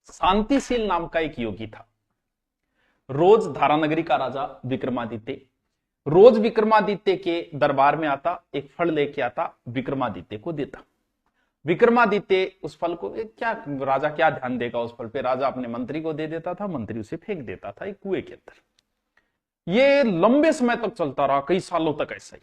शांतिशील नाम का एक योगी था। रोज धारानगरी का राजा विक्रमादित्य रोज विक्रमादित्य के दरबार में आता, एक फल लेके आता, विक्रमादित्य को देता। विक्रमादित्य उस फल को क्या राजा क्या ध्यान देगा उस फल पे, राजा अपने मंत्री को दे देता था, मंत्री उसे फेंक देता था एक कुएं के अंदर। ये लंबे समय तक चलता रहा, कई सालों तक ऐसा ही।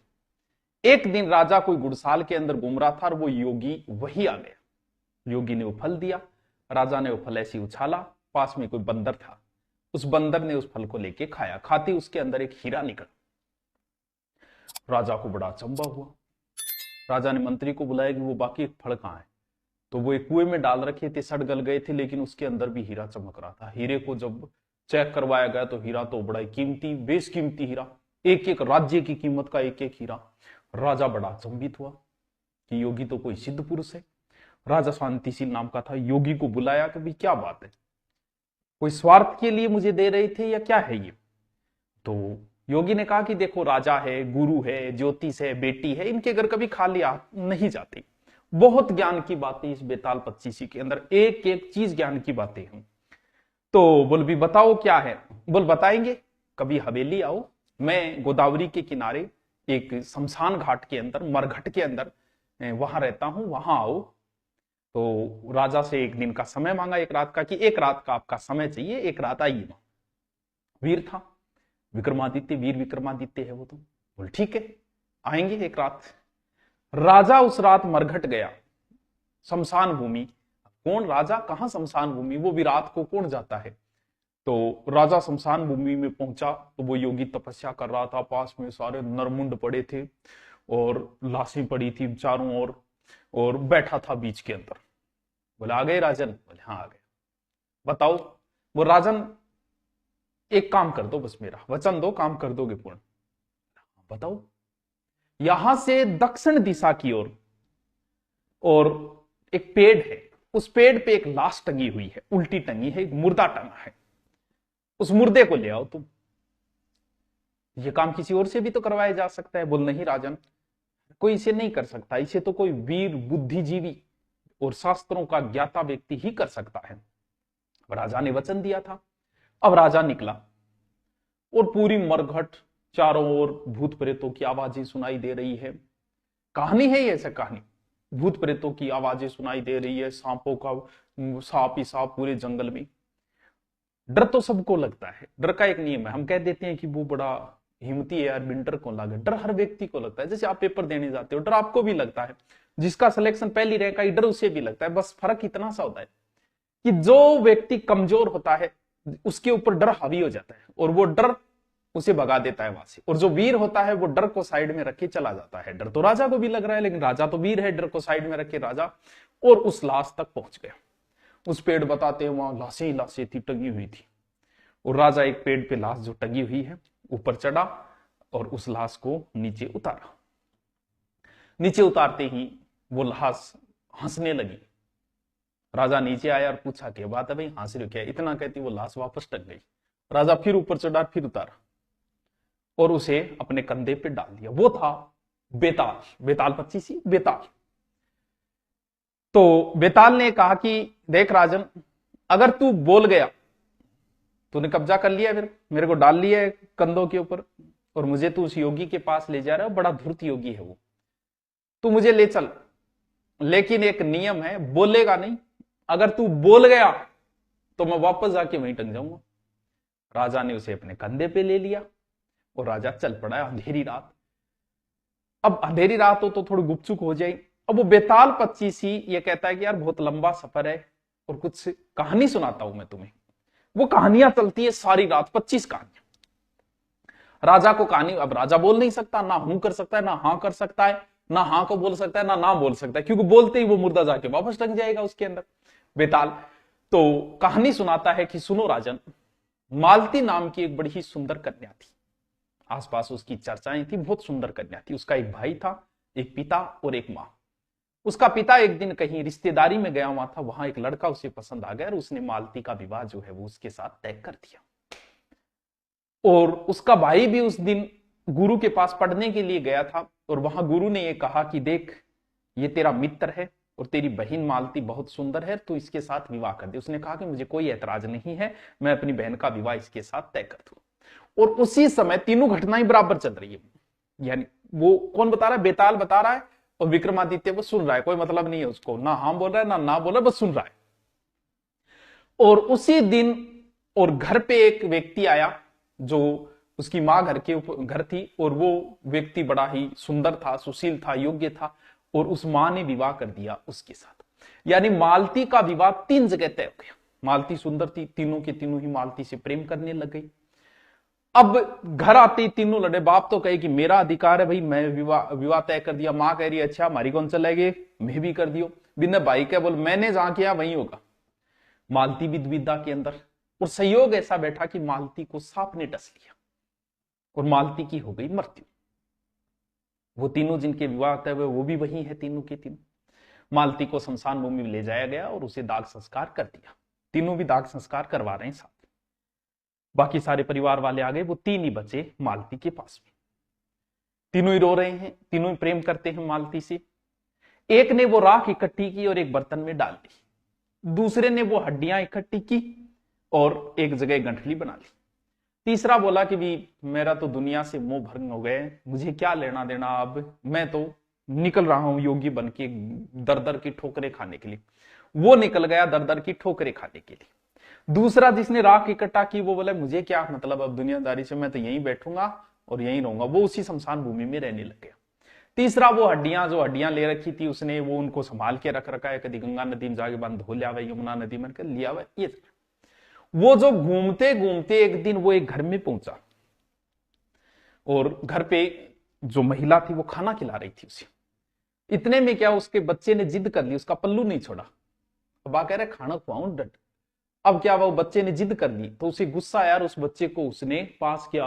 एक दिन राजा कोई गुड़साल के अंदर घूम रहा था और वो योगी वही आ गया। योगी ने वो फल दिया, राजा ने वो फल ऐसे उछाला, पास में कोई बंदर था, उस बंदर ने उस फल को लेके खाया। खाते उसके अंदर एक हीरा निकला। राजा को बड़ा अचंभा हुआ। राजा ने मंत्री को बुलाया कि वो बाकी फल कहां है। तो वो एक कुएं में डाल रखे थे, सड़ गल गए थे, लेकिन उसके अंदर भी हीरा चमक रहा था। हीरे को जब चेक करवाया गया तो हीरा तो बड़ा कीमती, बेशकीमती हीरा, एक एक राज्य की कीमत का एक एक हीरा। राजा बड़ा अचंभित हुआ कि योगी तो कोई सिद्ध पुरुष है। राजा शांतिशील नाम का था, योगी को बुलाया कि भाई क्या बात है, कोई स्वार्थ के लिए मुझे दे रहे थे या क्या है ये। तो योगी ने कहा कि देखो, राजा है, गुरु है, ज्योतिष है, बेटी है, इनके घर कभी खाली नहीं जाती। बहुत ज्ञान की बातें इस बेताल पच्चीसी के अंदर, एक एक चीज ज्ञान की बातें हैं। तो बोल भी बताओ क्या है। बोल बताएंगे, कभी हवेली आओ, मैं गोदावरी के किनारे एक शमशान घाट के अंदर, मरघट के अंदर वहां रहता हूं, वहां आओ। तो राजा से एक दिन का समय मांगा, एक रात का, कि एक रात का आपका समय चाहिए, एक रात आइए। वीर था विक्रमादित्य, वीर विक्रमादित्य है वो। तो बोल ठीक है, आएंगे एक रात। राजा उस रात मरघट गया, शमशान भूमि। कौन राजा, कहां शमशान भूमि, वो भी रात को कौन जाता है। तो राजा शमशान भूमि में पहुंचा तो वो योगी तपस्या कर रहा था, पास में सारे नरमुंड पड़े थे और लाशें पड़ी थी चारों ओर, और बैठा था बीच के अंदर। बोले आ गए राजन। बोले हाँ आ गए। बताओ। वो राजन एक काम कर दो, बस मेरा वचन दो, काम कर दोगे पूर्ण। बताओ। यहां से दक्षिण दिशा की ओर और एक पेड़ है, उस पेड़ पे एक लाश टंगी हुई है, उल्टी टंगी है, एक मुर्दा टंगा है, उस मुर्दे को ले आओ तुम। ये काम किसी और से भी तो करवाया जा सकता है। बोल नहीं राजन, कोई इसे नहीं कर सकता, इसे तो कोई वीर बुद्धिजीवी और शास्त्रों का ज्ञाता व्यक्ति ही कर सकता है। राजा ने वचन दिया था। अब राजा निकला और पूरी मरघट, चारों ओर भूत प्रेतों की आवाजें सुनाई दे रही है। कहानी है ये, ऐसा कहानी, भूत प्रेतों की आवाजें सुनाई दे रही है, सांपों का सांप ही सांप पूरे जंगल में। डर तो सबको लगता है, डर का एक नियम है। हम कह देते हैं कि वो बड़ा हिम्मती है यार, बिन डर को लगे। डर हर व्यक्ति को लगता है। जैसे आप पेपर देने जाते हो, डर आपको भी लगता है, जिसका सिलेक्शन पहली रैंक आई, डर उसे भी लगता है। बस फर्क इतना सा होता है कि जो व्यक्ति कमजोर होता है उसके ऊपर डर हावी हो जाता है और वो डर उसे भगा देता है वहां से, और जो वीर होता है वो डर को साइड में रख के चला जाता है। डर तो राजा को भी लग रहा है, लेकिन राजा तो वीर है, डर को साइड में रखे राजा और उस लाश तक पहुंच गया। उस पेड़ बताते हैं वहां लाशें ही लाशें थी, टंगी हुई थी, और राजा एक पेड़ पे लाश जो टंगी हुई है ऊपर चढ़ा और उस लाश को नीचे उतारा। नीचे उतारते ही वो लाश हंसने लगी। राजा नीचे आया और पूछा क्या बात है भाई, हंस रहे हो क्या। इतना कहती वो लाश वापस टक गई। राजा फिर ऊपर चढ़ा, फिर उतारा और उसे अपने कंधे पे डाल दिया। वो था बेताल, बेताल पच्चीसी, बेताल। तो बेताल ने कहा कि देख राजन, अगर तू बोल गया, तूने कब्जा कर लिया, फिर मेरे को डाल लिया कंधों के ऊपर और मुझे तू उस योगी के पास ले जा रहा है, बड़ा धूर्त योगी है वो, तू मुझे ले चल, लेकिन एक नियम है, बोलेगा नहीं। अगर तू बोल गया तो मैं वापस जाके वहीं टंग जाऊंगा। राजा ने उसे अपने कंधे पे ले लिया और राजा चल पड़ा। अंधेरी रात, अब अंधेरी रात हो तो थोड़ी गुपचुप हो जाए। अब वो बेताल पच्चीसी ये कहता है कि यार बहुत लंबा सफर है और कुछ कहानी सुनाता हूं मैं तुम्हें। वो कहानियां चलती है सारी रात, 25 कहानियां। राजा को कहानी, अब राजा बोल नहीं सकता, ना हूं कर सकता है, ना हां कर सकता है, ना हां को बोल सकता है, ना बोल सकता है, क्योंकि बोलते ही वो मुर्दा जाके वापस टंग जाएगा उसके अंदर बेताल। तो कहानी सुनाता है कि सुनो राजन, मालती नाम की एक बड़ी ही सुंदर कन्या थी, आसपास उसकी चर्चाएं थी, बहुत सुंदर कन्या थी। उसका एक भाई था, एक पिता और एक मां। उसका पिता एक दिन कहीं रिश्तेदारी में गया हुआ था, वहां एक लड़का उसे पसंद आ गया और उसने मालती का विवाह जो है वो उसके साथ तय कर दिया। और उसका भाई भी उस दिन गुरु के पास पढ़ने के लिए गया था और वहां गुरु ने यह कहा कि देख, ये तेरा मित्र है और तेरी बहन मालती बहुत सुंदर है, तो इसके साथ विवाह कर दे। उसने कहा कि मुझे कोई ऐतराज नहीं है, मैं अपनी बहन का विवाह इसके साथ तय कर दूं। और उसी समय तीनों घटनाएं बराबर चल रही है, यानी वो कौन बता रहा है, बेताल बता रहा है और विक्रमादित्य वो सुन रहा है, कोई मतलब नहीं है उसको, ना हाँ बोल रहा है ना बोल रहा है, बस सुन रहा है। और उसी दिन और घर पे एक व्यक्ति आया, जो उसकी माँ घर थी, और वो व्यक्ति बड़ा ही सुंदर था, सुशील था, योग्य था, और उस माँ ने विवाह कर दिया उसके साथ। यानी मालती का विवाह 3 जगह तय हो गया। मालती सुंदर थी, तीनों के तीनों ही मालती से प्रेम करने लग गई। अब घर आते ही तीनों लड़े। बाप तो कहे कि मेरा अधिकार है भाई, मैं विवाह तय कर दिया। माँ कह रही है अच्छा हमारी कौन चलेगी, मैं भी कर दियो। बिना भाई क्या बोल, मैंने जहां किया वहीं होगा। मालती भी दुविधा के अंदर, और संयोग ऐसा बैठा कि मालती को सांप ने डस लिया और मालती की हो गई मृत्यु। वो तीनों जिनके विवाह तय हुए वो भी वही है, तीनों के तीनों। मालती को शमशान भूमि में ले जाया गया और उसे दाग संस्कार कर दिया। तीनों भी दाग संस्कार करवा रहे हैं साथ। बाकी सारे परिवार वाले आ गए, वो 3 ही बचे मालती के पास में। तीनों ही रो रहे हैं, तीनों ही प्रेम करते हैं मालती से। एक ने वो राख इकट्ठी की और एक बर्तन में डाल दी। दूसरे ने वो हड्डियां इकट्ठी की और एक जगह गंठली बना ली। तीसरा बोला कि भी मेरा तो दुनिया से मोह भंग हो गए, मुझे क्या लेना देना, अब मैं तो निकल रहा हूं योगी बन के दर दर की ठोकरें खाने के लिए। वो निकल गया दर दर की ठोकरें खाने के लिए। दूसरा जिसने राख इकट्ठा की वो बोला मुझे क्या मतलब अब दुनियादारी से, मैं तो यहीं बैठूंगा और यहीं रहूंगा। वो उसी शमशान भूमि में रहने लग गया। तीसरा वो हड्डियां ले रखी थी उसने, वो उनको संभाल के रख रखा है, कभी गंगा नदी में जाके बंद धो लिया हुआ, यमुना नदी में लिया हुआ। ये वो जो घूमते घूमते एक दिन वो एक घर में पहुंचा और घर पे जो महिला थी वो खाना खिला रही थी उसे। इतने में क्या उसके बच्चे ने जिद कर ली, उसका पल्लू नहीं छोड़ा। अब आ कह रहे खाना खुआऊं डट। अब क्या वो बच्चे ने जिद कर ली तो उसे गुस्सा आया और उस बच्चे को उसने पास किया,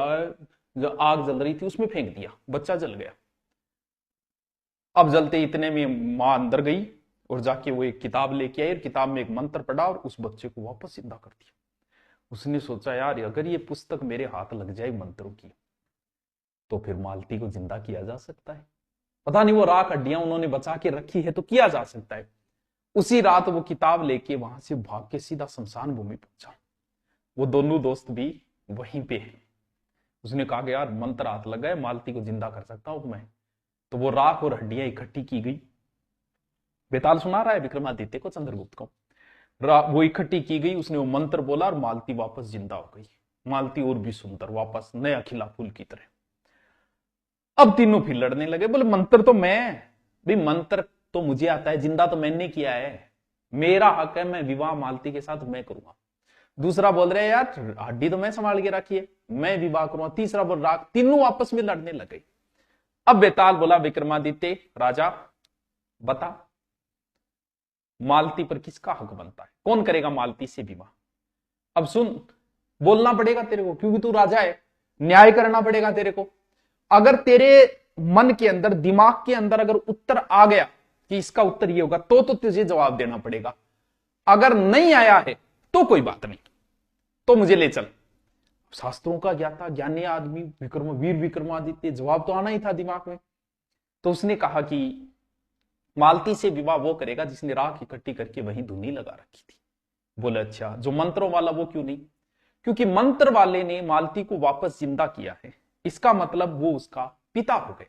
जो आग जल रही थी उसमें फेंक दिया, बच्चा जल गया। अब जलते इतने में मां अंदर गई और जाके वो एक किताब लेके आई और किताब में एक मंत्र पढ़ा और उस बच्चे को वापस जिंदा कर दिया। उसने सोचा यार अगर ये पुस्तक मेरे हाथ लग जाए मंत्रों की तो फिर मालती को जिंदा किया जा सकता है। पता नहीं वो राख हड्डियां उन्होंने बचा के रखी है तो किया जा सकता है। उसी रात वो किताब लेके वहां से भाग के सीधा शमशान भूमि पहुंचा। वो दोनों दोस्त भी वहीं पे हैं। उसने कहा कि यार मंत्र हाथ लग गए, मालती को जिंदा कर सकता हूं मैं। तो वो राख और हड्डियां इकट्ठी की गई। बेताल सुना रहा है विक्रमादित्य को, चंद्रगुप्त को। वो इकट्ठी की गई, उसने वो मंत्र बोला और मालती वापस जिंदा हो गई। मालती और भी सुंदर, वापस नया खिला फूल की तरह। अब तीनों फिर लड़ने लगे, बोले मंत्र तो मैं, भाई मंत्र तो मुझे आता है, जिंदा तो मैंने किया है, मेरा हक है, मैं विवाह मालती के साथ मैं करूंगा। दूसरा बोल रहे यार हड्डी तो मैं संभाल के रखी है, मैं विवाह करूंगा। तीसरा बोल रहा, तीनों आपस में लड़ने लगे। अब बेताल बोला विक्रमादित्य राजा बता मालती पर किसका हक बनता है, कौन करेगा मालती से विवाह। अब सुन, बोलना पड़ेगा तेरे को क्योंकि तू राजा है, न्याय करना पड़ेगा तेरे को। अगर तेरे मन के अंदर, दिमाग के अंदर अगर उत्तर आ गया कि इसका उत्तर ये होगा तो तुझे जवाब देना पड़ेगा। अगर नहीं आया है तो कोई बात नहीं, तो मुझे ले चल। शास्त्रों का ज्ञाता ज्ञानी आदमी वीर विक्रमादित्य, जवाब तो आना ही था दिमाग में। तो उसने कहा कि मालती से विवाह वो करेगा जिसने राख इकट्ठी करके वहीं धुनी लगा रखी थी। बोले अच्छा, जो मंत्रों वाला वो क्यों नहीं? क्योंकि मंत्र वाले ने मालती को वापस जिंदा किया है, इसका मतलब वो उसका पिता हो गए।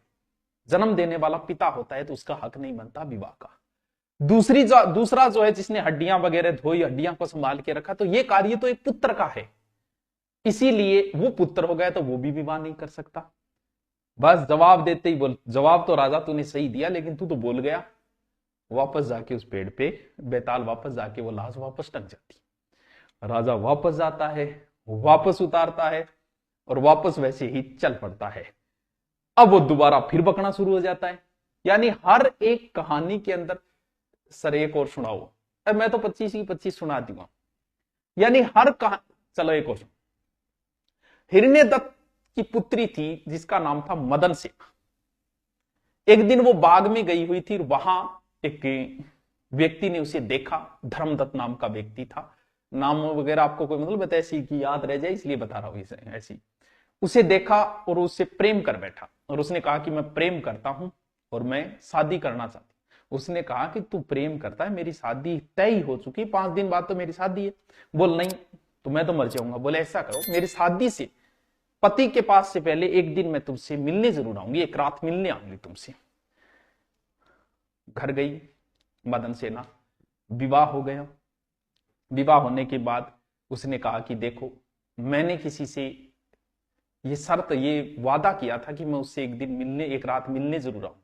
जन्म देने वाला पिता होता है तो उसका हक नहीं बनता विवाह का। दूसरा जो है जिसने हड्डियां वगैरह धोई, हड्डियां को संभाल के रखा, तो ये कार्य तो एक पुत्र का है, इसीलिए वो पुत्र हो गया तो वो भी विवाह नहीं कर सकता। बस जवाब देते ही बोल, जवाब तो राजा तूने सही दिया लेकिन तू तो बोल गया। वापस जाके उस पेड़ पे बेताल वापस जाके वो लाश वापस टक जाती। राजा वापस जाता है, वापस उतारता है और वापस वैसे ही चल पड़ता है। अब वो दोबारा फिर बकना शुरू हो जाता है। यानी हर एक कहानी के अंदर, सर एक और सुनाओ, अब मैं तो 25 की 25 सुना दूंगा। यानी हर कहानी, चलो एक और। हिरण्यदत्त की पुत्री थी जिसका नाम था मदन सेन। एक दिन वो बाग में गई हुई थी, वहां एक व्यक्ति ने उसे देखा, धर्मदत्त नाम का व्यक्ति था। नाम वगैरह आपको कोई मतलब बता ऐसी कि याद रह जाए इसलिए बता रहा हूं इसे ऐसी। उसे देखा और उससे प्रेम कर बैठा और उसने कहा कि मैं प्रेम करता हूं और मैं शादी करना चाहती हूं। उसने कहा कि तू प्रेम करता है, मेरी शादी तय हो चुकी, 5 दिन बाद तो मेरी शादी है। बोल नहीं तो मैं तो मर जाऊंगा। बोले ऐसा करो, मेरी शादी से पति के पास से पहले एक दिन मैं तुमसे मिलने जरूर आऊंगी, एक रात मिलने आऊंगी तुमसे। घर गई मदन सेना, विवाह हो गया। विवाह होने के बाद उसने कहा कि देखो, मैंने किसी से ये शर्त, ये वादा किया था कि मैं उससे एक दिन मिलने, एक रात मिलने जरूर आऊंगी,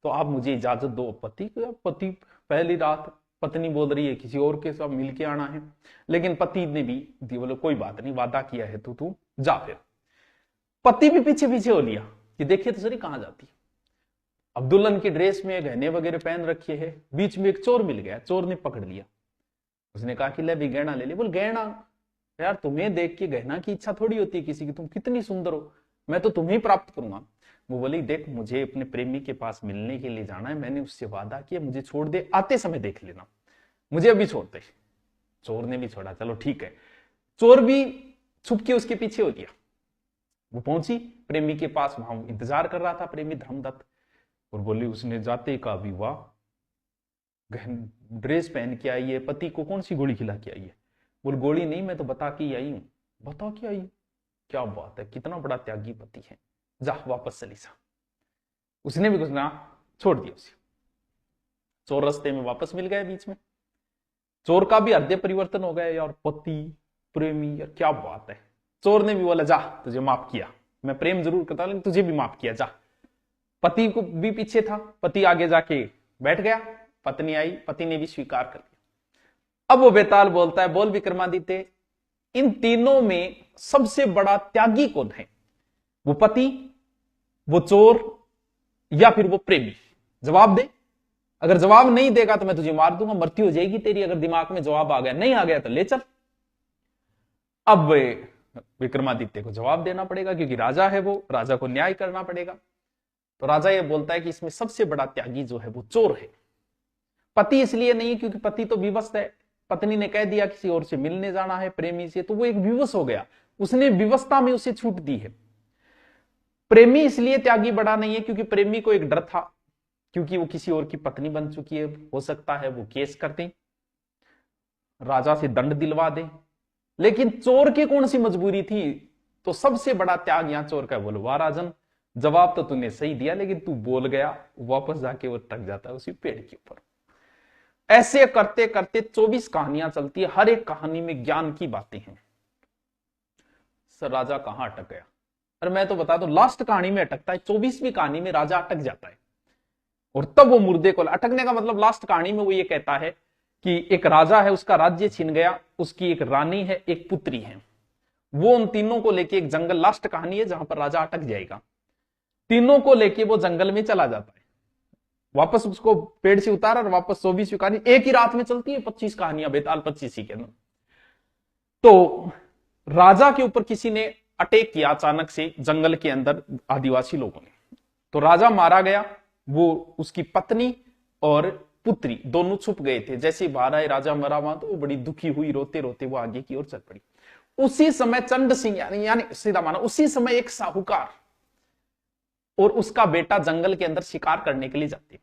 तो आप मुझे इजाजत दो। पति को, पति पहली रात पत्नी बोल रही है कि और के साथ मिलके आना है, लेकिन पति ने भी बोले कोई बात नहीं, वादा किया है तो तू जा। फिर पति भी पीछे पीछे हो लिया कि देखिए तो सही कहां जाती है। अब दुल्हन की ड्रेस में गहने वगैरह पहन रखे है। बीच में एक चोर मिल गया, चोर ने पकड़ लिया। उसने कहा कि ले भी गहना ले ले। बोल गहना? यार तुम्हें देख के गहना की इच्छा थोड़ी होती है किसी की, तुम कितनी सुंदर हो, मैं तो तुम्हें प्राप्त करूंगा। वो बोली देख, मुझे अपने प्रेमी के पास मिलने के लिए जाना है, मैंने उससे वादा किया, मुझे छोड़ दे, आते समय देख लेना, मुझे अभी छोड़ दे। चोर ने भी छोड़ा, चलो ठीक है। चोर भी छुप के उसके पीछे हो गया। वो पहुंची प्रेमी के पास, वहां इंतजार कर रहा था प्रेमी धर्मदत्त। और बोली उसने जाते का विवाह, गहन ड्रेस पहन के आई है, पति को कौन सी गोली खिला के आई है? बोल गोली नहीं, मैं तो बता के आई हूं। बता के आई? क्या बात है, कितना बड़ा त्यागी पति है, जा वापस चली जा। उसने भी कुछ ना, छोड़ दिया उसे। चोर रास्ते में वापस मिल गया। बीच में चोर का भी हृदय परिवर्तन हो गया, यार पति प्रेमी, यार क्या बात है। चोर ने भी बोला जा, तुझे माफ किया, मैं प्रेम जरूर करता लेकिन तुझे भी माफ किया, जा। पति को भी पीछे था, पति आगे जाके बैठ गया, पत्नी आई, पति ने भी स्वीकार कर लिया। अब वो बेताल बोलता है, बोल विक्रमादित्य, इन तीनों में सबसे बड़ा त्यागी कौन है? वो पति, वो चोर, या फिर वो प्रेमी? जवाब दे। अगर जवाब नहीं देगा तो मैं तुझे मार दूंगा, मृत्यु हो जाएगी तेरी। अगर दिमाग में जवाब आ गया, नहीं आ गया तो ले चल। अब विक्रमादित्य को जवाब देना पड़ेगा, क्योंकि राजा है वो, राजा को न्याय करना पड़ेगा। तो राजा ये बोलता है कि इसमें सबसे बड़ा त्यागी जो है वो चोर है। पति इसलिए नहीं क्योंकि पति तो विवश है, पत्नी ने कह दिया किसी और से मिलने जाना है प्रेमी से, तो वो एक विवश हो गया, उसने विवशता में उसे छूट दी है। प्रेमी इसलिए त्यागी बड़ा नहीं है क्योंकि प्रेमी को एक डर था, क्योंकि वो किसी और की पत्नी बन चुकी है, हो सकता है वो केस कर दे, राजा से दंड दिलवा दे। लेकिन चोर की कौन सी मजबूरी थी? तो सबसे बड़ा त्याग यहां चोर का। बोलो वाह राजन, जवाब तो तूने सही दिया, लेकिन तू बोल गया, वापस जाके वो टक जाता है उसी पेड़ के ऊपर। ऐसे करते करते 24 कहानियां चलती है, हर एक कहानी में ज्ञान की बातें हैं। सर राजा कहां अटक गया? अरे मैं तो बता दूं, लास्ट कहानी में अटकता है, 24वीं कहानी में राजा अटक जाता है। और तब वो मुर्दे को, अटकने का मतलब लास्ट कहानी में वो ये कहता है कि एक राजा है, उसका राज्य छिन गया, उसकी एक रानी है, एक पुत्री है, वो उन तीनों को लेके एक जंगल, लास्ट कहानी है जहां पर राजा अटक जाएगा, तीनों को लेके वो जंगल में चला जाता है। वापस उसको पेड़ से उतारा और वापस 24वीं कहानी एक ही रात में चलती है, 25 कहानियां बेताल 25 ही के अंदर। तो राजा के ऊपर किसी ने अटैक किया अचानक से जंगल के अंदर, आदिवासी लोगों ने, तो राजा मारा गया। वो उसकी पत्नी और पुत्री दोनों छुप गए थे। जैसे बाहर आए राजा मरा वहां, तो वो बड़ी दुखी हुई, रोते रोते वो आगे की ओर चल पड़ी। उसी समय चंड सिंह यानी सीधा माना, उसी समय एक साहूकार और उसका बेटा जंगल के अंदर शिकार करने के लिए जाते हैं।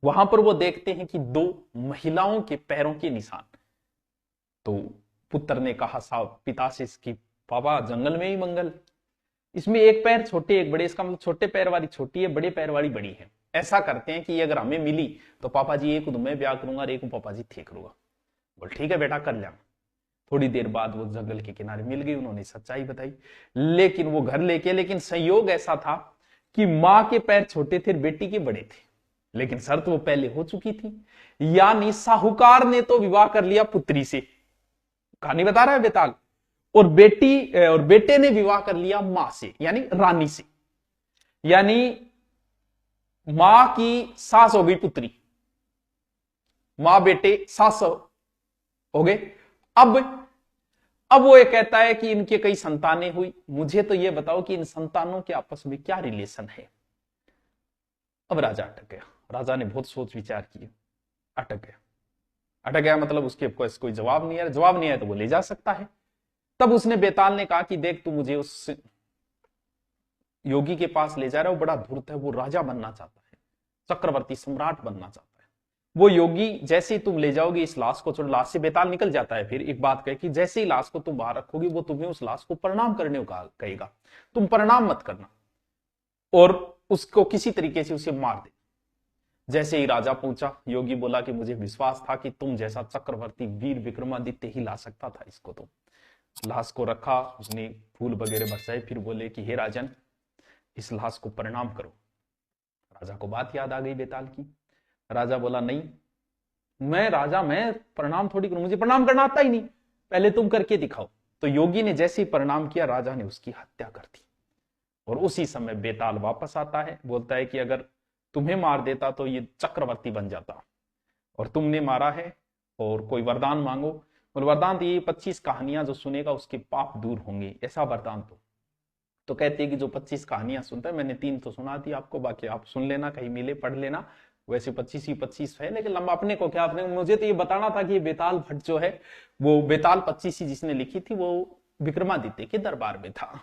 वहां पर वो देखते हैं कि 2 महिलाओं के पैरों के निशान। तो पुत्र ने कहा साहब पिता से कि पापा जंगल में ही मंगल, इसमें एक पैर छोटे एक बड़े, इसका मतलब छोटे पैर वाली छोटी है, बड़े पैर वाली बड़ी है। ऐसा करते हैं कि अगर हमें मिली तो पापा जी एक को मैं ब्याह करूंगा और एक को पापा जी थे करूंगा। बोल ठीक है बेटा कर लेना। थोड़ी देर बाद वो जंगल के किनारे मिल गई, उन्होंने सच्चाई बताई, लेकिन वो घर लेके, लेकिन संयोग ऐसा था कि मां के पैर छोटे थे, बेटी के बड़े थे, लेकिन शर्त वो पहले हो चुकी थी, यानी साहूकार ने तो विवाह कर लिया पुत्री से, कहानी बता रहा है बेताल, और बेटे ने विवाह कर लिया मां से यानी रानी से, यानी मां की सास हो गई पुत्री, मां बेटे सास हो गए। अब वो ये कहता है कि इनके कई संतानें हुई, मुझे तो ये बताओ कि इन संतानों के आपस में क्या रिलेशन है। अब राजा अटक गया, राजा ने बहुत सोच विचार किया, अटक गया मतलब उसके पास कोई जवाब नहीं है, जवाब नहीं है तो वो ले जा सकता है। तब उसने बेताल ने कहा कि देख तू मुझे उस योगी के पास ले जा रहा है, वो बड़ा धूर्त है, वो राजा बनना चाहता है, चक्रवर्ती सम्राट बनना चाहता है। वो योगी जैसे ही तुम ले जाओगे इस लाश को, छोड़, लाश से बेताल निकल जाता है। फिर एक बात कहे कि जैसे ही लाश को तुम बाहर रखोगे वो तुम्हें उस लाश को प्रणाम करने को कहेगा, तुम प्रणाम मत करना और उसको किसी तरीके से उसे मार दे। जैसे ही राजा पहुंचा, योगी बोला कि मुझे विश्वास था कि तुम जैसा चक्रवर्ती वीर विक्रमादित्य ही ला सकता था इसको। तो लाश को रखा, उसने फूल वगैरह बरसाए, फिर बोले कि हे राजन, इस लाश को प्रणाम करो। राजा को बात याद आ गई बेताल की। राजा बोला नहीं, मैं राजा, मैं प्रणाम थोड़ी करूं, मुझे प्रणाम करना आता ही नहीं, पहले तुम करके दिखाओ। तो योगी ने जैसे ही प्रणाम किया, राजा ने उसकी हत्या कर दी। और उसी समय बेताल वापस आता है, बोलता है कि अगर तुम्हें मार देता तो ये चक्रवर्ती बन जाता, और तुमने मारा है, और कोई वरदान मांगो। और वरदान तो ये 25 कहानियां जो सुनेगा उसके पाप दूर होंगे, ऐसा वरदान। तो कहते हैं कि जो 25 कहानियां सुनता है, मैंने 3 तो सुना दी आपको, बाकी आप सुन लेना, कहीं मिले पढ़ लेना। वैसे 25 ही 25 है, लेकिन लंबा अपने को क्या, अपने मुझे तो ये बताना था कि ये बेताल भट्ट जो है, वो बेताल 25 ही जिसने लिखी थी वो विक्रमादित्य के दरबार में था।